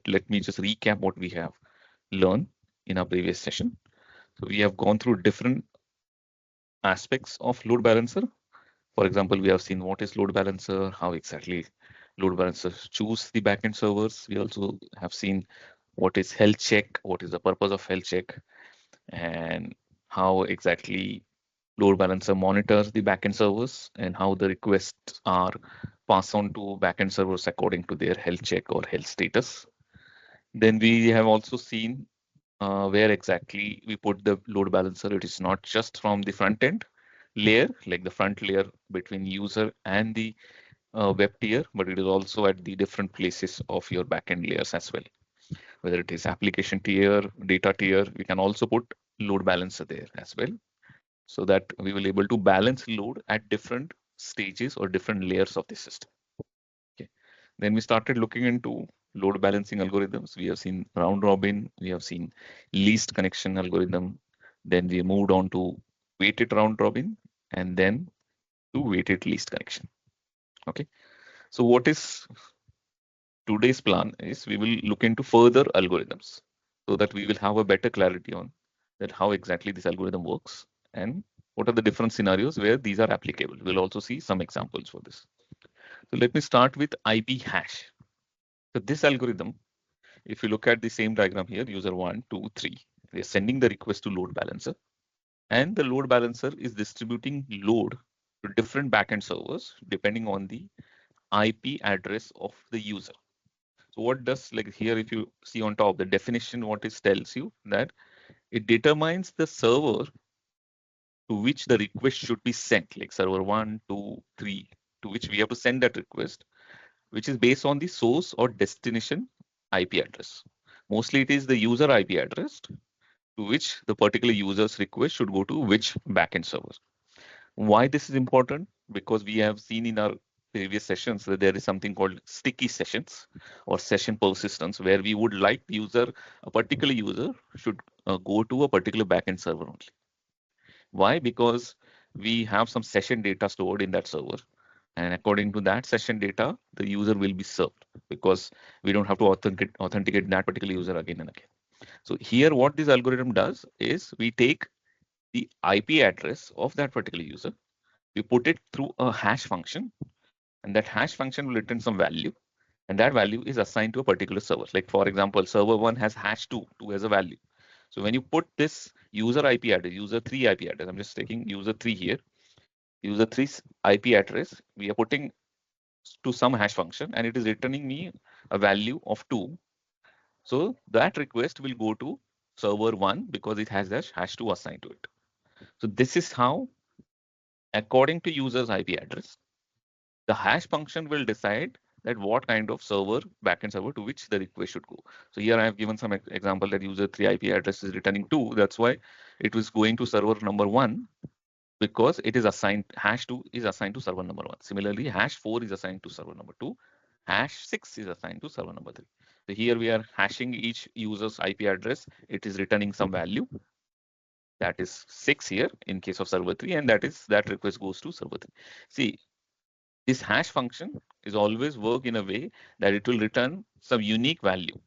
let me just recap what we have learned in our previous session. So we have gone through different aspects of load balancer. For example, we have seen what is load balancer, how exactly load balancers choose the backend servers. We also have seen what is health check, what is the purpose of health check, and how exactly load balancer monitors the backend servers and how the requests are passed on to backend servers according to their health check or health status. Then we have also seen where exactly we put the load balancer. It is not just from the front end layer, like the front layer between user and the web tier, but it is also at the different places of your backend layers as well. Whether it is application tier, data tier, we can also put load balancer there as well, so that we will able to balance load at different stages or different layers of the system. Okay. Then we started looking into load balancing algorithms. We have seen round robin, we have seen least connection algorithm. Then we moved on to weighted round robin and then to weighted least connection. Okay. So what is today's plan is we will look into further algorithms so that we will have a better clarity on that how exactly this algorithm works and what are the different scenarios where these are applicable. We'll also see some examples for this. So let me start with IP hash. So this algorithm, if you look at the same diagram here, user 1, 2, 3, we are sending the request to load balancer, and the load balancer is distributing load to different backend servers depending on the IP address of the user. So what does, like here, if you see on top, the definition, what it tells you that it determines the server to which the request should be sent, like server 1, 2, 3, to which we have to send that request, which is based on the source or destination IP address. Mostly it is the user IP address to which the particular user's request should go to which backend server. Why this is important? Because we have seen in our previous sessions that there is something called sticky sessions or session persistence, where we would like the user, a particular user should go to a particular backend server only. Why? Because we have some session data stored in that server. And according to that session data, the user will be served because we don't have to authenticate that particular user again and again. So here, what this algorithm does is we take the IP address of that particular user, we put it through a hash function, and that hash function will return some value, and that value is assigned to a particular server. Like for example, server 1 has hash 2, 2 as a value. So when you put this user IP address, user 3 IP address, I'm just taking user 3 here, user 3's IP address, we are putting to some hash function and it is returning me a value of 2. So that request will go to server 1 because it has that hash 2 assigned to it. So this is how, according to user's IP address, the hash function will decide that what kind of server, backend server to which the request should go. So here I have given some example that user 3 IP address is returning 2. That's why it was going to server number 1 because it is assigned, hash 2 is assigned to server number 1. Similarly, hash 4 is assigned to server number 2. Hash 6 is assigned to server number 3. So here we are hashing each user's IP address. It is returning some value. That is 6 here in case of server 3, and that request goes to server 3. See, this hash function is always work in a way that it will return some unique value.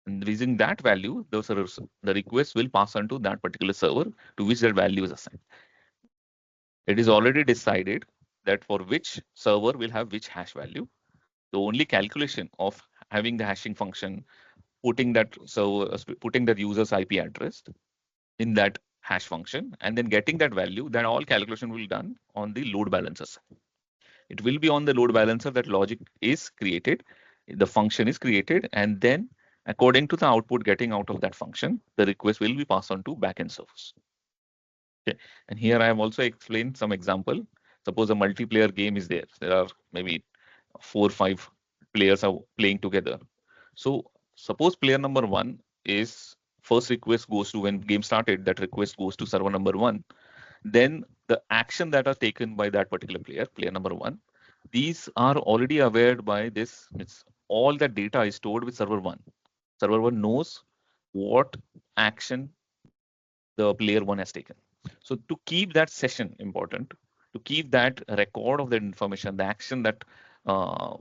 And using that value, the request will pass on to that particular server to which that value is assigned. It is already decided that for which server will have which hash value. The only calculation of having the hashing function, putting that user's IP address in that hash function, and then getting that value, then all calculation will be done on the load balancer side. It will be on the load balancer that logic is created, the function is created, and then according to the output getting out of that function, the request will be passed on to backend servers. Okay. And here I have also explained some example. Suppose a multiplayer game is there. There are maybe 4 or 5 players are playing together. So suppose player number 1 is first request goes to, when game started, that request goes to server number 1. Then the action that are taken by that particular player, player number 1, these are already aware by this. It's all that data is stored with server 1. Server 1 knows what action the player 1 has taken. So to keep that session important, to keep that record of that information, the action that uh,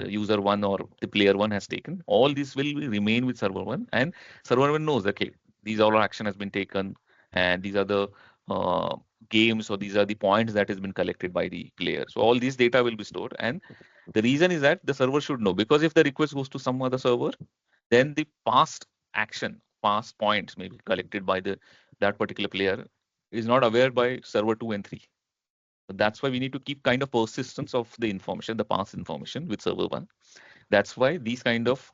user one or the player one has taken, all these will remain with server one, and server one knows, okay, these all action has been taken, and these are the uh, games, or these are the points that has been collected by the player. So all these data will be stored, and the reason is that the server should know, because if the request goes to some other server, then the past action, past points maybe collected by the that particular player is not aware by server 2 and 3. So that's why we need to keep kind of persistence of the information, the past information with server 1. That's why these kind of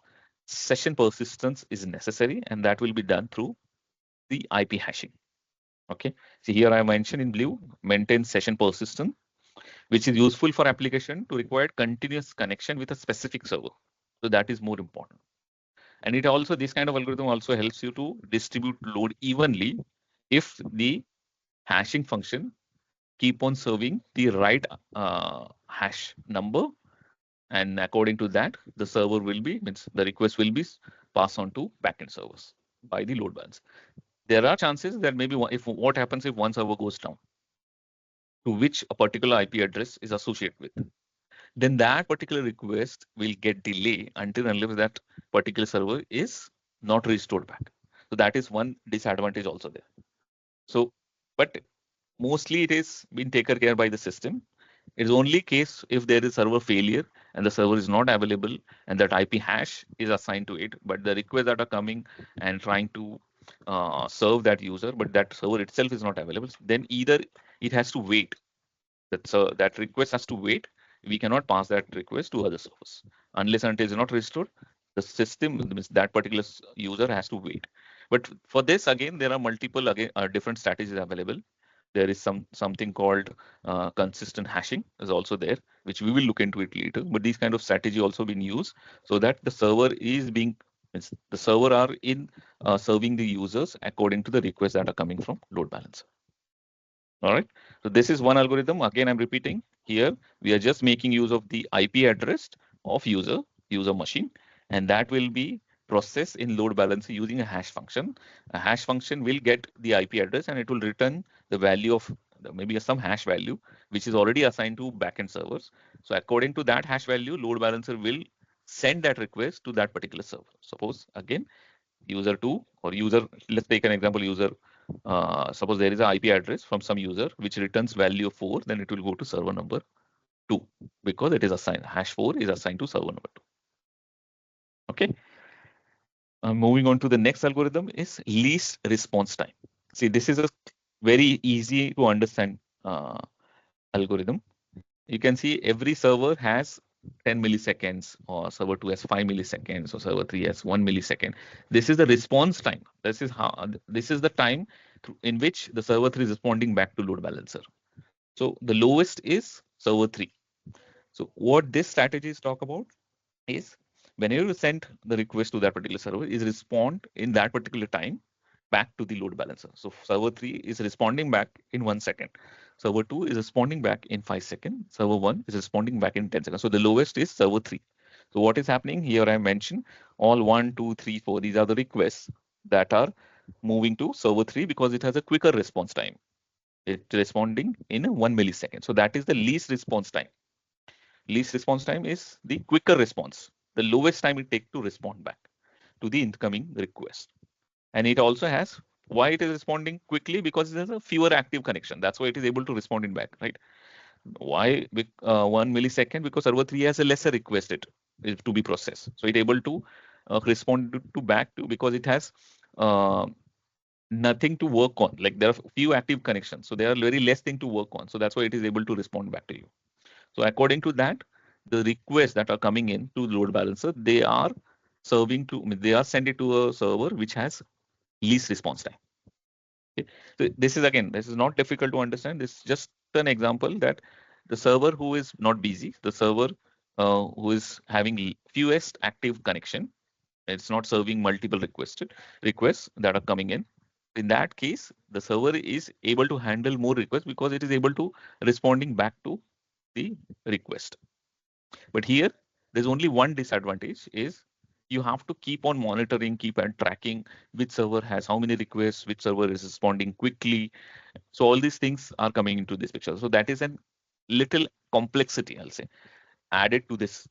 session persistence is necessary, and that will be done through the IP hashing. Okay. So here I mentioned in blue, maintain session persistence, which is useful for application to require continuous connection with a specific server. So that is more important. And it also, this kind of algorithm also helps you to distribute load evenly if the hashing function keep on serving the right hash number, and according to that, the server will be, means the request will be passed on to backend servers by the load balance. There are chances that maybe if what happens if one server goes down, to which a particular IP address is associated with, then that particular request will get delay until unless that particular server is not restored back. So that is one disadvantage also there. So, but mostly it is being taken care by the system. It's only case if there is server failure and the server is not available and that IP hash is assigned to it, but the requests that are coming and trying to serve that user, but that server itself is not available, then either it has to wait. That request has to wait. We cannot pass that request to other servers unless until it's not restored. The system, means that particular user has to wait. But for this, again, there are multiple again different strategies available. There is something called consistent hashing is also there, which we will look into it later. But these kind of strategy also been used so that the server is being, means the server are in serving the users according to the requests that are coming from load balancer. All right. So this is one algorithm. Again, I'm repeating here. We are just making use of the IP address of user machine, and that will be processed in load balancer using a hash function. A hash function will get the IP address and it will return the value of maybe some hash value, which is already assigned to backend servers. So according to that hash value, load balancer will send that request to that particular server. Suppose again, user 2 or user, let's take an example, user suppose there is an IP address from some user which returns value of 4, then it will go to server number 2 because it is assigned, hash 4 is assigned to server number 2. Okay. Moving on to the next algorithm is least response time. See, this is a very easy to understand algorithm. You can see every server has 10 milliseconds, or server 2 has 5 milliseconds, or server 3 has 1 millisecond. This is the response time. This is the time in which the server 3 is responding back to load balancer. So the lowest is server 3. So what this strategies talk about is whenever you send the request to that particular server, is respond in that particular time back to the load balancer. So server 3 is responding back in 1 second. Server 2 is responding back in 5 seconds. Server 1 is responding back in 10 seconds. So the lowest is server 3. So what is happening here? I mentioned all 1, 2, 3, 4. These are the requests that are moving to server 3 because it has a quicker response time. It's responding in 1 millisecond. So that is the least response time. Least response time is the quicker response, the lowest time it takes to respond back to the incoming request. And it also has, why it is responding quickly, because there's a fewer active connection. That's why it is able to respond in back, right? Why 1 millisecond? Because server 3 has a lesser requested to be processed. So it able to respond to back to, because it has uh, nothing to work on. Like there are few active connections. So there are very less thing to work on. So that's why it is able to respond back to you. So according to that, the requests that are coming in to load balancer, they are serving to, they are sent it to a server which has least response time. Okay. So this is again, this is not difficult to understand. This is just an example that the server who is not busy, the server who is having fewest active connection, it's not serving multiple requests that are coming in. In that case, the server is able to handle more requests because it is able to responding back to the request. But here, there's only one disadvantage is you have to keep on monitoring, keep on tracking which server has how many requests, which server is responding quickly. So all these things are coming into this picture. So that is a little complexity, I'll say, added to this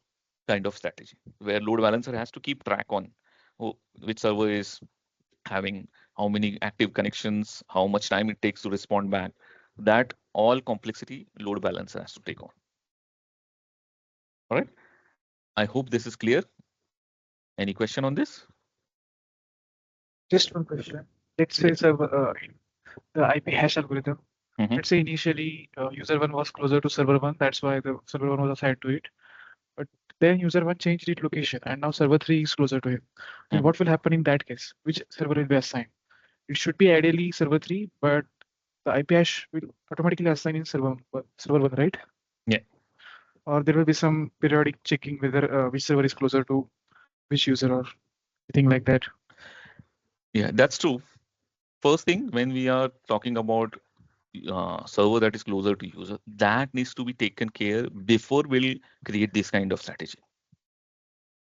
kind of strategy where load balancer has to keep track on which server is having how many active connections, how much time it takes to respond back. That all complexity load balancer has to take on. All right. I hope this is clear. Any question on this? Just one question. Let's say server, the IP hash algorithm. Hmm. Let's say initially user one was closer to server one, that's why the server one was assigned to it. But then user one changed its location, and now server three is closer to him. Then Hmm. what will happen in that case? Which server will be assigned? It should be ideally server three, but the IP hash will automatically assign in server one, right? Yeah. Or there will be some periodic checking whether which server is closer to which user or anything like that. Yeah, that's true. First thing, when we are talking about server that is closer to user, that needs to be taken care before we'll create this kind of strategy.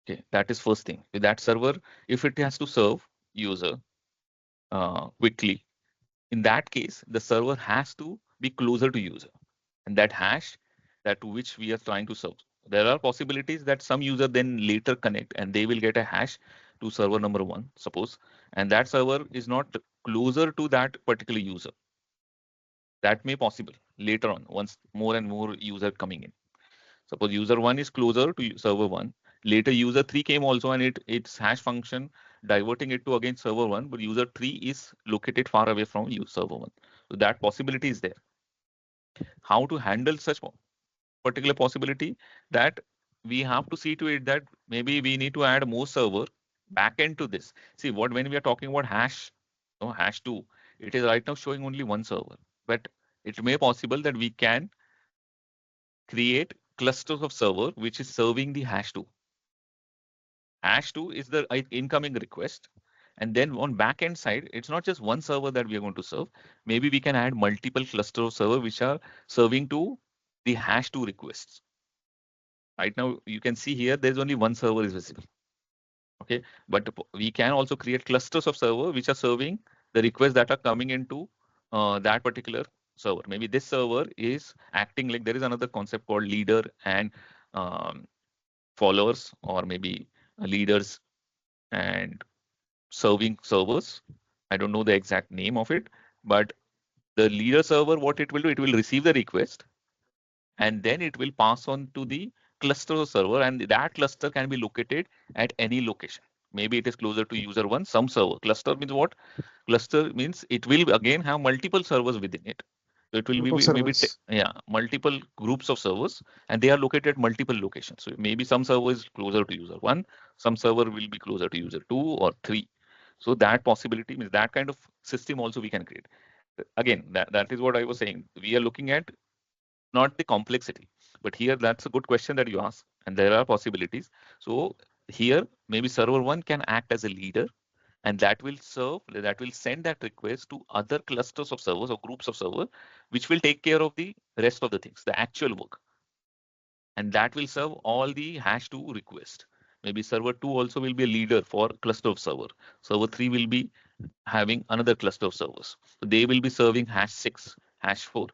Okay, that is first thing. With that server, if it has to serve user quickly, in that case, the server has to be closer to user, and that hash that to which we are trying to serve. There are possibilities that some user then later connect and they will get a hash to server number one, suppose, and that server is not closer to that particular user. That may possible later on once more and more user coming in. Suppose user one is closer to server one. Later user three came also and its hash function diverting it to again server one, but user three is located far away from server one. So that possibility is there. How to handle such particular possibility, that we have to see to it that maybe we need to add more server backend to this. See what when we are talking about hash, no, hash two, it is right now showing only one server, but it may possible that we can create clusters of server which is serving the hash two. Hash two is the incoming request. And then on backend side, it's not just one server that we are going to serve. Maybe we can add multiple cluster of server which are serving to the hash two requests. Right now, you can see here there's only one server is visible. Okay, but we can also create clusters of server which are serving the requests that are coming into that particular server. Maybe this server is acting like there is another concept called leader and um, followers, or maybe leaders and serving servers. I don't know the exact name of it, but the leader server, what it will do, it will receive the request and then it will pass on to the cluster server, and that cluster can be located at any location. Maybe it is closer to user one, some server. Cluster means what? Cluster means it will again have multiple servers within it. So it will Group of be maybe servers. yeah, multiple groups of servers, and they are located at multiple locations. So maybe some server is closer to user one, some server will be closer to user two or three. So that possibility means that kind of system also we can create. Again, that is what I was saying. We are looking at not the complexity, but here that's a good question that you ask, and there are possibilities. So here maybe server one can act as a leader, and that will send that request to other clusters of servers or groups of servers, which will take care of the rest of the things, the actual work, and that will serve all the hash 2 request. Maybe server 2 also will be a leader for cluster of server. Server 3 will be having another cluster of servers. So they will be serving hash 6, hash 4.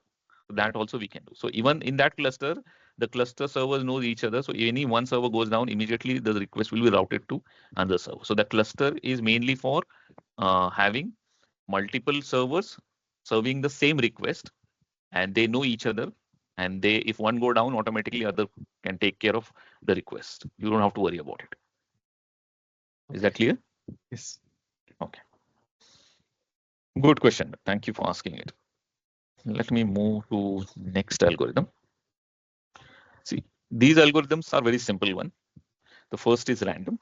That also we can do. So even in that cluster, the cluster servers know each other. So any one server goes down, immediately the request will be routed to another server. So the cluster is mainly for having multiple servers serving the same request, and they know each other, and they, if one go down, automatically other can take care of the request. You don't have to worry about it. Is that Okay. clear? Yes. Okay. Good question. Thank you for asking it. Let me move to next algorithm. See, these algorithms are very simple one. The first is random.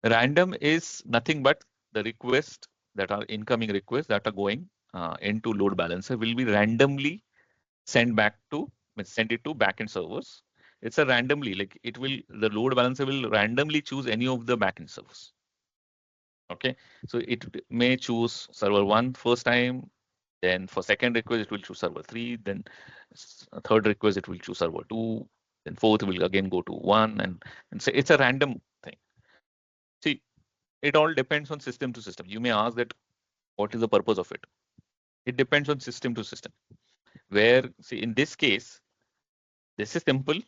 Random is nothing but the request that are incoming requests that are going into load balancer will be randomly sent back to send it to backend servers. It's a randomly, like it will, the load balancer will randomly choose any of the backend servers. Okay, so it may choose server one first time, then for second request it will choose server three, then third request it will choose server two, then fourth will again go to one, and so it's a random thing. See, it all depends on system to system. You may ask that what is the purpose of it? It depends on system to system. Where, see, in this case, this is simple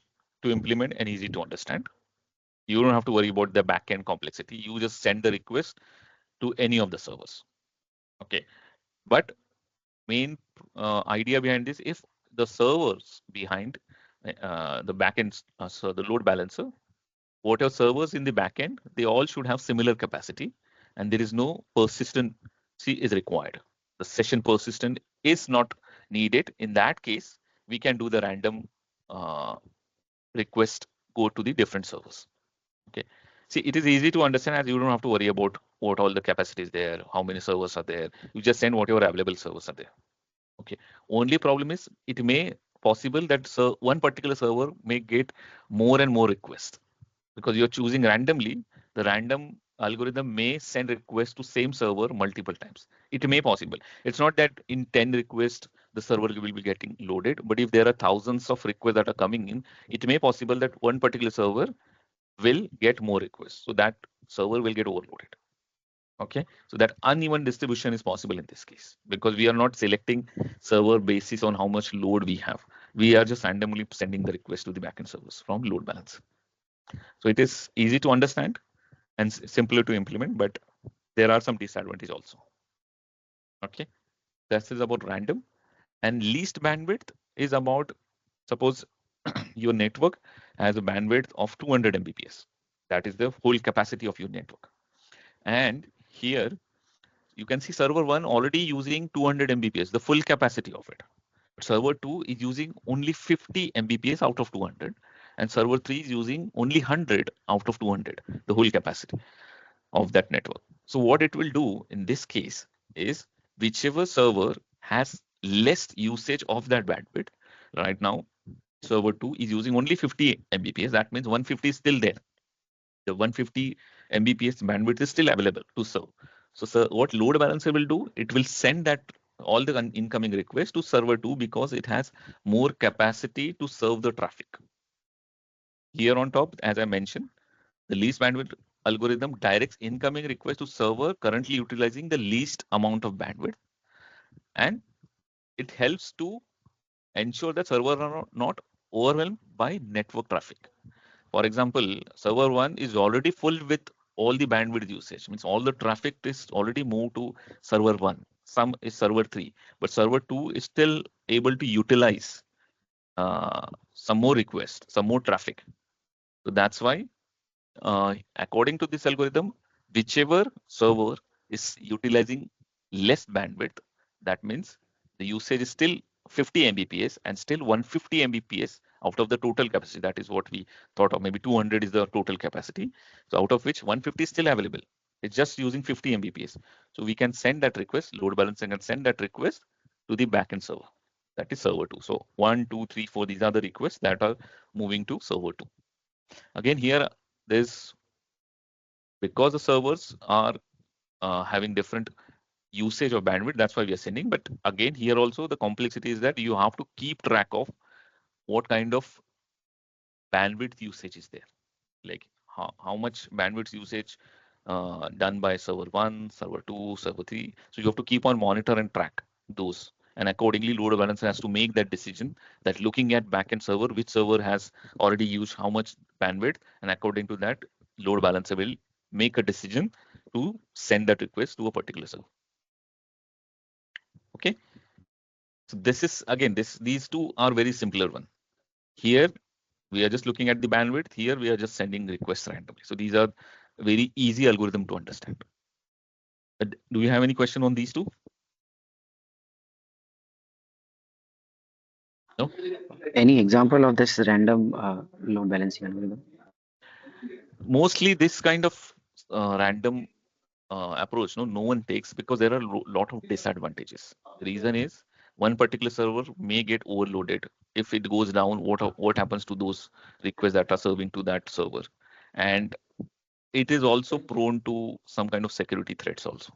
to implement and easy to understand. You don't have to worry about the backend complexity. You just send the request to any of the servers. Okay. But main idea behind this, if the servers behind the backend, so the load balancer, whatever servers in the backend, they all should have similar capacity, and there is no persistency is required. The session persistent is not needed. In that case, we can do the random uh, request go to the different servers. Okay. See, it is easy to understand as you don't have to worry about what all the capacity is there, how many servers are there. You just send whatever available servers are there. Okay. Only problem is it may possible that one particular server may get more and more requests because you're choosing randomly. The random algorithm may send requests to same server multiple times. It may possible. It's not that in 10 requests the server will be getting loaded, but if there are thousands of requests that are coming in, it may possible that one particular server will get more requests. So that server will get overloaded. Okay, so that uneven distribution is possible in this case because we are not selecting server basis on how much load we have. We are just randomly sending the request to the backend servers from load balance. So it is easy to understand and simpler to implement, but there are some disadvantages also. Okay, that is about random. And least bandwidth is about, suppose your network has a bandwidth of 200 Mbps. That is the whole capacity of your network. And here you can see server 1 already using 200 Mbps, the full capacity of it. Server 2 is using only 50 Mbps out of 200, and server 3 is using only 100 out of 200, the whole capacity of that network. So what it will do in this case is whichever server has less usage of that bandwidth, right now server 2 is using only 50 Mbps, that means 150 is still there. The 150 Mbps bandwidth is still available to serve. So, sir, what load balancer will do, it will send that all the incoming requests to server 2 because it has more capacity to serve the traffic. Here on top, as I mentioned, the least bandwidth algorithm directs incoming request to server currently utilizing the least amount of bandwidth, and it helps to ensure that servers are not overwhelmed by network traffic. For example, server 1 is already full with all the bandwidth usage, means all the traffic is already moved to server 1. Some is server 3, but server 2 is still able to utilize some more requests, some more traffic. So that's why, according to this algorithm, whichever server is utilizing less bandwidth, that means the usage is still 50 Mbps and still 150 Mbps out of the total capacity. That is what we thought of. Maybe 200 is the total capacity. So out of which 150 is still available. It's just using 50 Mbps. So we can send that request, load balancer can send that request to the backend server. That is server 2. So 1, 2, 3, 4, these are the requests that are moving to server 2. Again, here there's, because the servers are having different usage of bandwidth, that's why we are sending. But again, here also the complexity is that you have to keep track of what kind of bandwidth usage is there, like how much bandwidth usage done by server 1, server 2, server 3. So you have to keep on monitor and track those, and accordingly load balancer has to make that decision, that looking at backend server, which server has already used how much bandwidth, and according to that load balancer will make a decision to send that request to a particular server. Okay, so this is again, these two are very simpler one. Here we are just looking at the bandwidth. Here we are just sending requests randomly. So these are very easy algorithm to understand. Do you have any question on these two? No. Any example of this random load balancing algorithm? Mostly this kind of random approach, no one takes because there are a lot of disadvantages. The reason is one particular server may get overloaded. If it goes down, what happens to those requests that are serving to that server? And it is also prone to some kind of security threats also.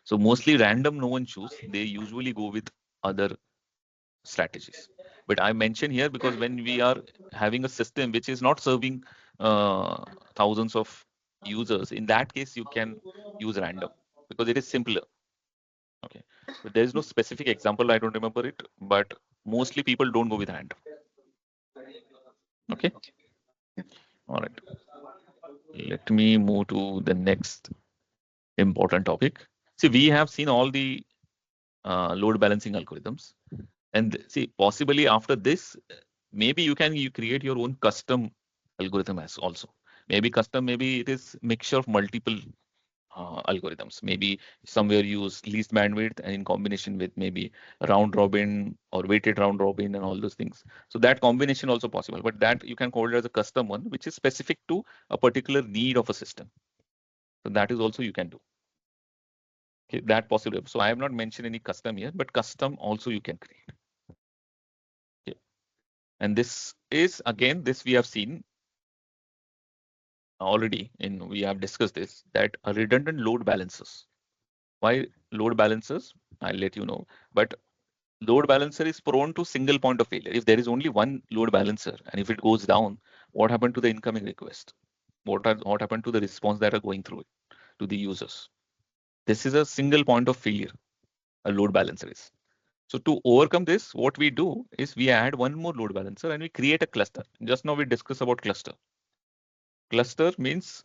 So mostly random, no one choose. They usually go with other strategies. But I mention here because when we are having a system which is not serving thousands of users, in that case you can use random because it is simpler. Okay, but there is no specific example. I don't remember it, but mostly people don't go with random. Okay. All right. Let me move to the next important topic. See, we have seen all the load balancing algorithms, and see, possibly after this, maybe you create your own custom algorithm as also. Maybe custom, maybe it is mixture of multiple algorithms. Maybe somewhere use least bandwidth and in combination with maybe round robin or weighted round robin and all those things. So that combination also possible, but that you can call it as a custom one, which is specific to a particular need of a system. So that is also you can do. Okay, that possible. So I have not mentioned any custom here, but custom also you can create. Okay. And this is again, this we have seen already in, we have discussed this, that a redundant load balancers. Why load balancers? I'll let you know. But load balancer is prone to single point of failure. If there is only one load balancer and if it goes down, what happened to the incoming request? What happened to the response that are going through it to the users? This is a single point of failure, a load balancer is. So to overcome this, what we do is we add one more load balancer and we create a cluster. Just now we discussed about cluster. Cluster means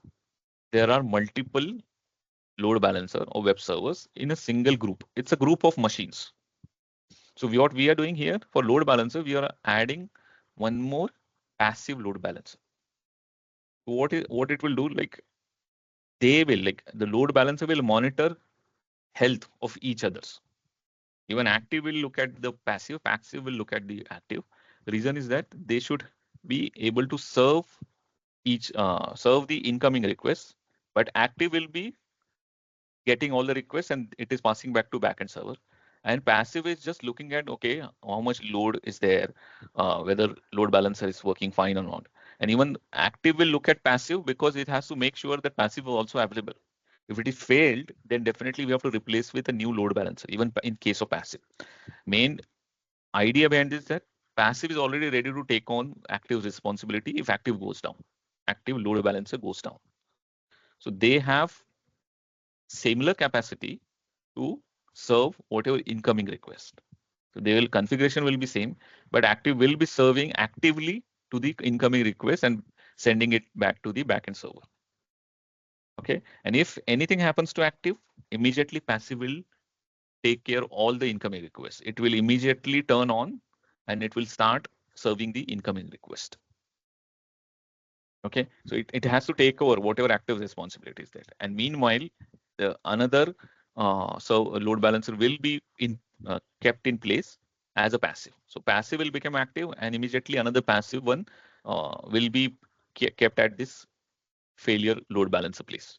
there are multiple load balancer or web servers in a single group. It's a group of machines. So what we are doing here for load balancer, we are adding one more passive load balancer. What it will do, like they will, like the load balancer will monitor health of each others. Even active will look at the passive, passive will look at the active. The reason is that they should be able to serve the incoming requests, but active will be getting all the requests and it is passing back to backend server. And passive is just looking at, okay, how much load is there, whether load balancer is working fine or not. And even active will look at passive because it has to make sure that passive is also available. If it is failed, then definitely we have to replace with a new load balancer, even in case of passive. Main idea behind this is that passive is already ready to take on active responsibility if active goes down. Active load balancer goes down. So they have similar capacity to serve whatever incoming request. So they will configuration will be same, but active will be serving actively to the incoming request and sending it back to the backend server. Okay, and if anything happens to active, immediately passive will take care of all the incoming requests. It will immediately turn on and it will start serving the incoming request. Okay, so it has to take over whatever active responsibility is there. And meanwhile, the another so a load balancer will be kept in place as a passive. So passive will become active, and immediately another passive one will be kept at this failure load balancer place.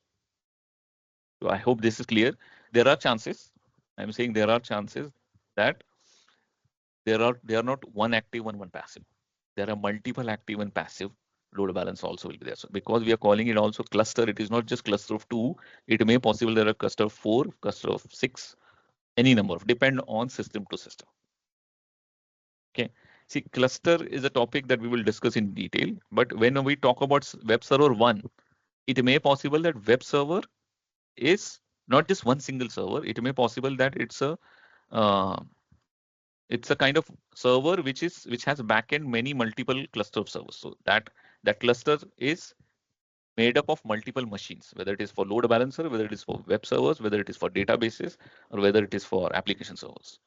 So I hope this is clear. There are chances. I'm saying there are chances that there are not one active and one passive. There are multiple active and passive load balance also will be there. So because we are calling it also cluster, it is not just cluster of two. It may possible there are cluster of four, cluster of six, any number of depend on system to system. Okay. See, cluster is a topic that we will discuss in detail. But when we talk about web server one, it may possible that web server is not just one single server. It may possible that uh, it's a kind of server which has backend many multiple cluster of servers. So that cluster is made up of multiple machines, whether it is for load balancer, whether it is for web servers, whether it is for databases, or whether it is for application servers.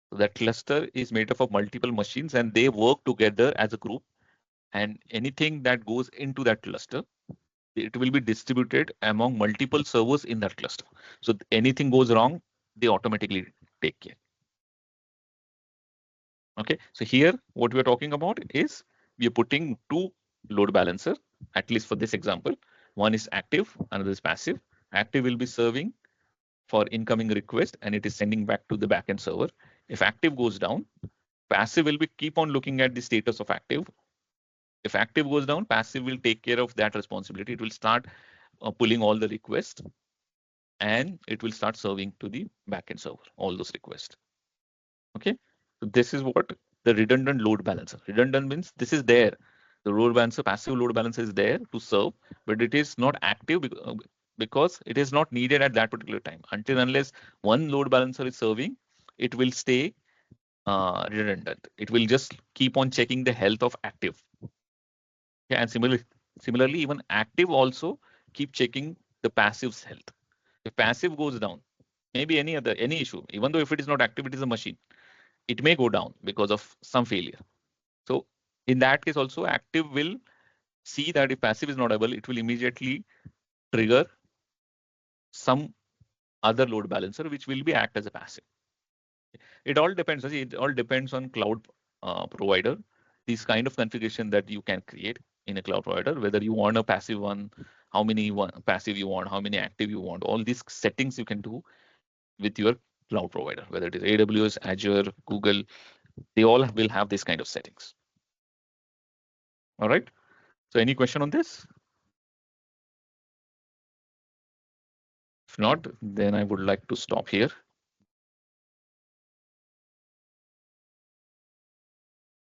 So that cluster is made up of multiple machines and they work together as a group. And anything that goes into that cluster, it will be distributed among multiple servers in that cluster. So anything goes wrong, they automatically take care. Okay, so here what we're talking about is we are putting two load balancer, at least for this example. One is active, another is passive. Active will be serving for incoming request and it is sending back to the backend server. If active goes down, passive will be keep on looking at the status of active. If active goes down, passive will take care of that responsibility. It will start pulling all the requests and it will start serving to the backend server, all those requests. Okay, so this is what the redundant load balancer. Redundant means this is there. The load balancer, passive load balancer is there to serve, but it is not active because it is not needed at that particular time. Until unless one load balancer is serving, it will stay redundant. It will just keep on checking the health of active. And similarly, even active also keep checking the passive's health. If passive goes down, maybe any issue, even though if it is not active, it is a machine, it may go down because of some failure. So in that case also active will see that if passive is not able, it will immediately trigger some other load balancer which will be act as a passive. It all depends. It all depends on cloud provider. These kind of configuration that you can create in a cloud provider, whether you want a passive one, how many passive you want, how many active you want, all these settings you can do with your cloud provider, whether it is AWS, Azure, Google, they all will have this kind of settings. All right. So any question on this? If not, then I would like to stop here.